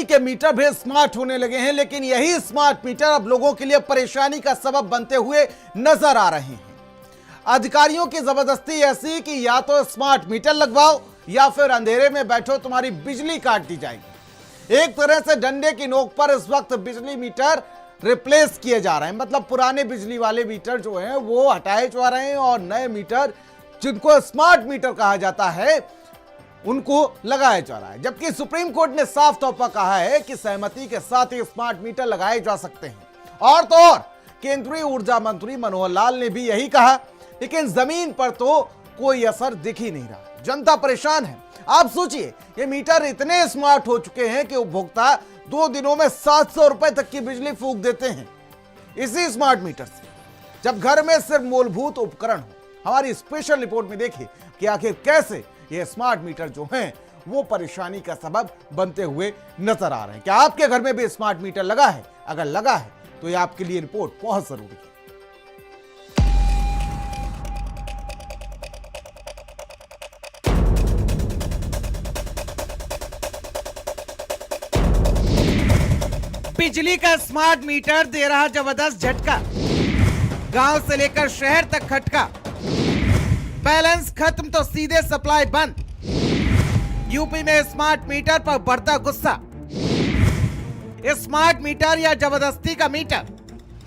के मीटर भी स्मार्ट होने लगे हैं, लेकिन यही स्मार्ट मीटर अब लोगों के लिए परेशानी का सबब बनते हुए नजर आ रहे हैं। अधिकारियों की जबरदस्ती ऐसी कि या तो स्मार्ट मीटर लगवाओ या फिर अंधेरे में बैठो, तुम्हारी बिजली काट दी जाएगी। एक तरह से डंडे की नोक पर इस वक्त बिजली मीटर रिप्लेस किए जा रहे हैं, मतलब पुराने बिजली वाले मीटर जो हैं वो हटाए जा रहे हैं और नए मीटर जिनको स्मार्ट मीटर कहा जाता है उनको लगाया जा रहा है। जबकि सुप्रीम कोर्ट ने साफ तौर पर कहा है कि सहमति के साथ ही स्मार्ट मीटर लगाए जा सकते हैं। और तो और केंद्रीय ऊर्जा मंत्री मनोहर लाल ने भी यही कहा, लेकिन जमीन पर तो कोई असर दिख ही नहीं रहा। जनता परेशान है। आप सोचिए, ये मीटर इतने स्मार्ट हो चुके हैं कि उपभोक्ता 2 दिनों में 700 रुपए तक की बिजली फूंक देते हैं इसी स्मार्ट मीटर से, जब घर में सिर्फ मूलभूत उपकरण हो। हमारी स्पेशल रिपोर्ट में देखिए कि आखिर कैसे ये स्मार्ट मीटर जो हैं वो परेशानी का सबब बनते हुए नजर आ रहे हैं। क्या आपके घर में भी स्मार्ट मीटर लगा है? अगर लगा है तो ये आपके लिए रिपोर्ट बहुत जरूरी है। बिजली का स्मार्ट मीटर दे रहा जबरदस्त झटका, गांव से लेकर शहर तक खटका। बैलेंस खत्म तो सीधे सप्लाई बंद। यूपी में स्मार्ट मीटर पर बढ़ता गुस्सा। स्मार्ट मीटर या जबरदस्ती का मीटर,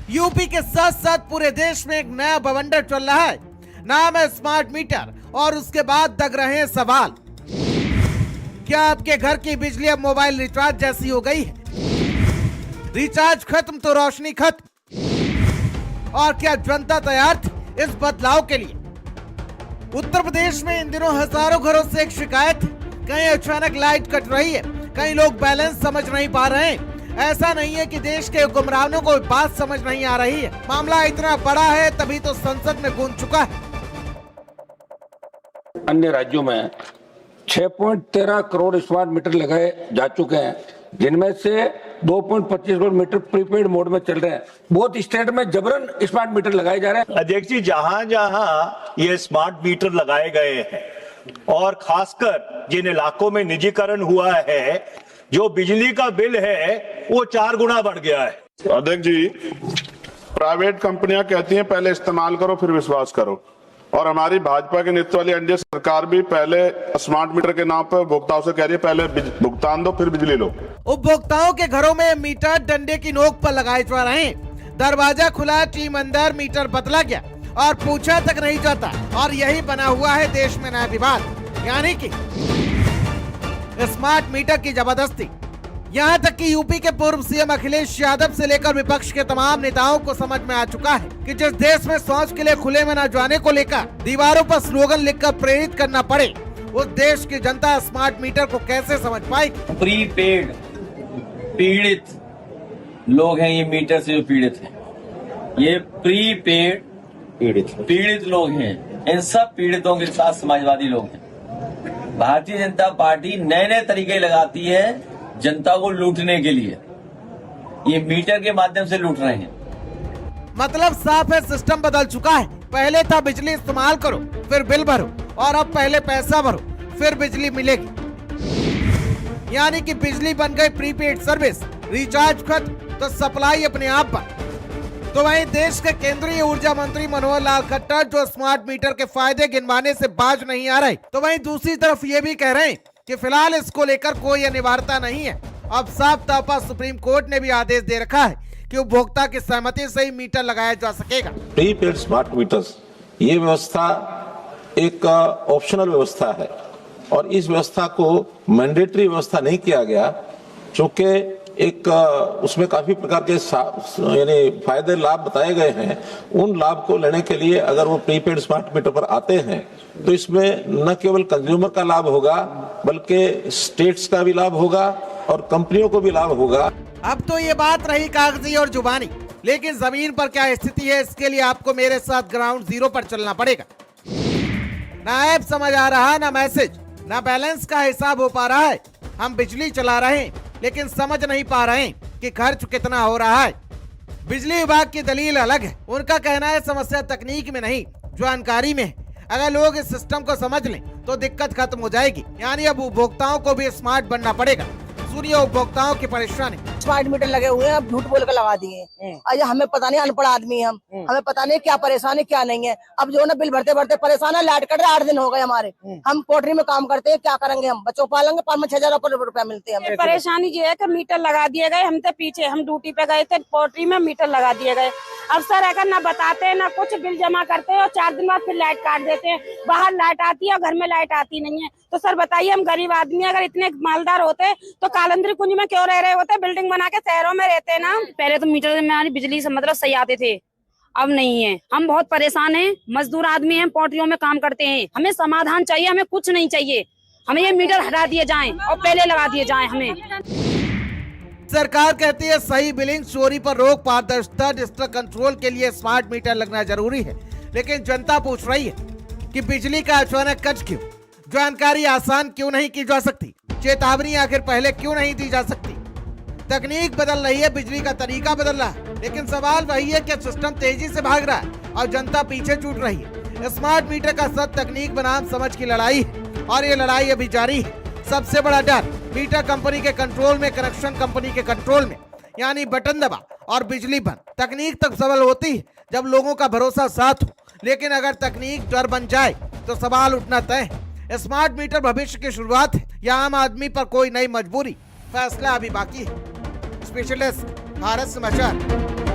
यूपी के साथ साथ पूरे देश में एक नया बवंडर चल रहा है। नाम है स्मार्ट मीटर और उसके बाद दग रहे हैं सवाल। क्या आपके घर की बिजली अब मोबाइल रिचार्ज जैसी हो गई है? रिचार्ज खत्म तो रोशनी खत्म। और क्या जनता तैयार थी इस बदलाव के लिए? उत्तर प्रदेश में इन दिनों हजारों घरों से एक शिकायत है, कहीं अचानक लाइट कट रही है, कहीं लोग बैलेंस समझ नहीं पा रहे हैं। ऐसा नहीं है कि देश के हुक्मरानों को बात समझ नहीं आ रही है, मामला इतना बड़ा है तभी तो संसद में गूंज चुका है। अन्य राज्यों में 6.13 करोड़ स्मार्ट मीटर लगाए जा चुके हैं, जिनमें से 2.25 करोड़ मीटर प्रीपेड मोड में चल रहे हैं। बहुत स्टेट में जबरन स्मार्ट मीटर लगाए जा रहे हैं। अध्यक्ष जी, जहां जहां ये स्मार्ट मीटर लगाए गए हैं और खासकर जिन इलाकों में निजीकरण हुआ है, जो बिजली का बिल है वो 4 गुना बढ़ गया है। अध्यक्ष जी, प्राइवेट कंपनियां कहती हैं पहले इस्तेमाल करो फिर विश्वास करो, और हमारी भाजपा के नेतृत्व वाली एनडीए सरकार भी पहले स्मार्ट मीटर के नाम पर उपभोक्ताओं से कह रही है पहले भुगतान दो फिर बिजली लो। उपभोक्ताओं के घरों में मीटर डंडे की नोक पर लगाए जा रहे हैं। दरवाजा खुला, टीम अंदर, मीटर बदला गया और पूछा तक नहीं जाता। और यही बना हुआ है देश में नया विवाद, यानी कि स्मार्ट मीटर की जबरदस्ती। यहाँ तक कि यूपी के पूर्व सीएम अखिलेश यादव से लेकर विपक्ष के तमाम नेताओं को समझ में आ चुका है कि जिस देश में शौच के लिए खुले में न जाने को लेकर दीवारों पर स्लोगन लिखकर प्रेरित करना पड़े, उस देश की जनता स्मार्ट मीटर को कैसे समझ पाएगी? प्रीपेड पीड़ित लोग हैं, ये मीटर से जो पीड़ित हैं, ये प्रीपेड पीड़ित लोग हैं। इन सब पीड़ितों के साथ समाजवादी लोग हैं। भारतीय जनता पार्टी नए नए तरीके लगाती है जनता को लूटने के लिए। ये मीटर के माध्यम से लूट रहे हैं। मतलब साफ है, सिस्टम बदल चुका है। पहले था बिजली इस्तेमाल करो फिर बिल भरो, और अब पहले पैसा भरो फिर बिजली मिलेगी। यानी कि बिजली बन गई प्रीपेड सर्विस। रिचार्ज खत्म तो सप्लाई अपने आप बंद। तो वहीं देश के केंद्रीय ऊर्जा मंत्री मनोहर लाल खट्टर जो स्मार्ट मीटर के फायदे गिनवाने से बाज नहीं आ रहे, तो वहीं दूसरी तरफ ये भी कह रहे हैं कि फिलहाल इसको लेकर कोई अनिवार्यता नहीं है। अब साफ तौर पर सुप्रीम कोर्ट ने भी आदेश दे रखा है कि उपभोक्ता की सहमति से ही मीटर लगाया जा सकेगा। प्रीपेड स्मार्ट मीटर्स, ये व्यवस्था एक ऑप्शनल व्यवस्था है और इस व्यवस्था को मैंडेटरी व्यवस्था नहीं किया गया, चूंकि एक उसमें काफी प्रकार के यानी फायदे लाभ बताए गए हैं। उन लाभ को लेने के लिए अगर वो प्रीपेड स्मार्ट मीटर पर आते हैं तो इसमें न केवल कंज्यूमर का लाभ होगा बल्कि स्टेट्स का भी लाभ होगा और कंपनियों को भी लाभ होगा। अब तो ये बात रही कागजी और जुबानी, लेकिन जमीन पर क्या स्थिति है इसके लिए आपको मेरे साथ ग्राउंड जीरो पर चलना पड़ेगा। ना ऐप समझ आ रहा, ना मैसेज, ना बैलेंस का हिसाब हो पा रहा है। हम बिजली चला रहे हैं लेकिन समझ नहीं पा रहे हैं कि खर्च कितना हो रहा है। बिजली विभाग की दलील अलग है। उनका कहना है समस्या तकनीक में नहीं, जानकारी में है। अगर लोग इस सिस्टम को समझ लें तो दिक्कत खत्म हो जाएगी। यानी अब उपभोक्ताओं को भी स्मार्ट बनना पड़ेगा। सुनिए उपभोक्ताओं की परेशानी। स्मार्ट मीटर लगे हुए हैं, अब झूठ बोल कर लगा दिए हैं। अरे हमें पता नहीं, अनपढ़ आदमी हम, हमें पता नहीं क्या परेशानी क्या नहीं है। अब जो है ना बिल भरते भरते परेशान है, लाइट कट रहा 8 दिन हो गए हमारे। हम पोल्ट्री में काम करते हैं, क्या करेंगे हम, बच्चों पालेंगे, 5,000 रुपया मिलते हैं हमें। परेशानी ये है कि मीटर लगा दिए गए, हम तो पीछे, हम ड्यूटी पे गए थे, पोल्ट्री में मीटर लगा दिए गए। अफसर अगर ना बताते हैं ना कुछ, बिल जमा करते हैं और 4 दिन बाद फिर लाइट काट देते हैं। बाहर लाइट आती है और घर में लाइट आती नहीं है। तो सर बताइए, हम गरीब आदमी अगर इतने मालदार होते तो कालंदरी कुंज में क्यों रह रहे होते, बिल्डिंग बना के शहरों में रहते ना। पहले तो मीटर में हमारी बिजली से मतलब सही आते थे, अब नहीं है। हम बहुत परेशान हैं, मजदूर आदमी हैं, पोल्ट्रियों में काम करते हैं। हमें समाधान चाहिए, हमें कुछ नहीं चाहिए। हमें ये मीटर हटा दिए जाएं और पहले लगा दिए जाएं। हमें सरकार कहती है सही बिलिंग, चोरी पर रोक, पारदर्शिता, डिजिटल कंट्रोल के लिए स्मार्ट मीटर लगना जरूरी है। लेकिन जनता पूछ रही है कि बिजली का अचानक कट क्यों, जानकारी आसान क्यों नहीं की जा सकती, चेतावनी आखिर पहले क्यों नहीं दी जा सकती। तकनीक बदल रही है, बिजली का तरीका बदल रहा है, लेकिन सवाल वही है कि सिस्टम तेजी से भाग रहा है और जनता पीछे छूट रही है। स्मार्ट मीटर का सद तकनीक बनाम समझ की लड़ाई है और ये लड़ाई अभी जारी है। सबसे बड़ा डर मीटर कंपनी के कंट्रोल में, कनेक्शन कंपनी के कंट्रोल में, यानी बटन दबा और बिजली बंद। तकनीक तब सबल होती है जब लोगों का भरोसा साथ हो, लेकिन अगर तकनीक डर बन जाए तो सवाल उठना तय है। स्मार्ट मीटर भविष्य की शुरुआत है या आम आदमी पर कोई नई मजबूरी, फैसला अभी बाकी है। स्पेशलिस्ट, भारत समाचार।